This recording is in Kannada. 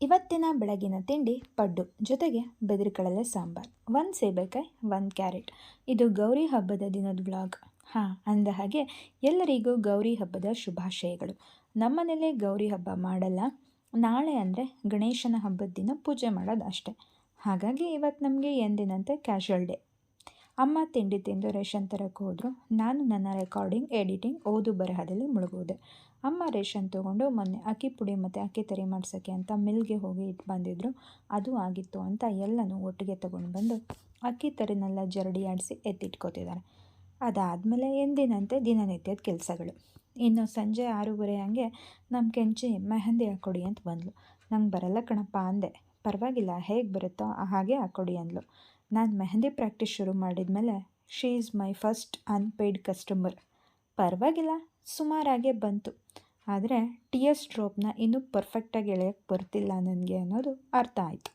ಇವತ್ತಿನ ಬೆಳಗಿನ ತಿಂಡಿ ಪಡ್ಡು ಜೊತೆಗೆ ಬೆದರಿಕಳಲೆ ಸಾಂಬಾರ್, ಒಂದು ಸೇಬೆಕಾಯಿ, ಒಂದು ಕ್ಯಾರೆಟ್. ಇದು ಗೌರಿ ಹಬ್ಬದ ದಿನದ ವ್ಲಾಗ್. ಅಂದ ಹಾಗೆ ಎಲ್ಲರಿಗೂ ಗೌರಿ ಹಬ್ಬದ ಶುಭಾಶಯಗಳು. ನಮ್ಮನೇಲೆ ಗೌರಿ ಹಬ್ಬ ಮಾಡಲ್ಲ. ನಾಳೆ ಅಂದರೆ ಗಣೇಶನ ಹಬ್ಬದ ದಿನ ಪೂಜೆ ಮಾಡೋದು ಅಷ್ಟೆ. ಹಾಗಾಗಿ ಇವತ್ತು ನಮಗೆ ಎಂದಿನಂತೆ ಕ್ಯಾಶುವಲ್ ಡೇ. ಅಮ್ಮ ತಿಂಡಿ ತಿಂದು ರೇಷನ್ ತರಕ್ಕೆ ಹೋದರು. ನಾನು ನನ್ನ ರೆಕಾರ್ಡಿಂಗ್, ಎಡಿಟಿಂಗ್, ಓದು ಬರಹದಲ್ಲಿ ಮುಳುಗೋದೆ. ಅಮ್ಮ ರೇಷನ್ ತೊಗೊಂಡು ಮೊನ್ನೆ ಅಕ್ಕಿ ಪುಡಿ ಮತ್ತು ಅಕ್ಕಿ ತರಿ ಮಾಡ್ಸೋಕ್ಕೆ ಅಂತ ಮಿಲ್ಗೆ ಹೋಗಿ ಇಟ್ಟು ಬಂದಿದ್ದರು. ಅದು ಆಗಿತ್ತು ಅಂತ ಎಲ್ಲನೂ ಒಟ್ಟಿಗೆ ತೊಗೊಂಡು ಬಂದು ಅಕ್ಕಿ ತರಿನೆಲ್ಲ ಜರಡಿ ಆಡಿಸಿ ಎತ್ತಿಟ್ಕೋತಿದ್ದಾರೆ. ಅದಾದಮೇಲೆ ಎಂದಿನಂತೆ ದಿನನಿತ್ಯದ ಕೆಲಸಗಳು. ಇನ್ನು ಸಂಜೆ 6:30 ಹಂಗೆ ನಮ್ಮ ಕೆಂಚಿ ಮೆಹಂದಿ ಹಾಕ್ಕೊಡಿ ಅಂತ ಬಂದಳು. ನಂಗೆ ಬರಲ್ಲ ಕಣಪ್ಪ ಅಂದೆ. ಪರವಾಗಿಲ್ಲ, ಹೇಗೆ ಬರುತ್ತೋ ಹಾಗೆ ಹಾಕ್ಕೊಡಿ ಅಂದಳು. ನಾನು ಮೆಹಂದಿ ಪ್ರಾಕ್ಟೀಸ್ ಶುರು ಮಾಡಿದ್ಮೇಲೆ she is my first unpaid customer. ಪರವಾಗಿಲ್ಲ, ಸುಮಾರಾಗೇ ಬಂತು. ಆದರೆ ಟಿ ಎಸ್ ಡ್ರಾಪ್ನ ಇನ್ನೂ ಪರ್ಫೆಕ್ಟಾಗಿ ಎಳೆಯೋಕ್ಕೆ ಬರ್ತಿಲ್ಲ ನನಗೆ ಅನ್ನೋದು ಅರ್ಥ ಆಯಿತು.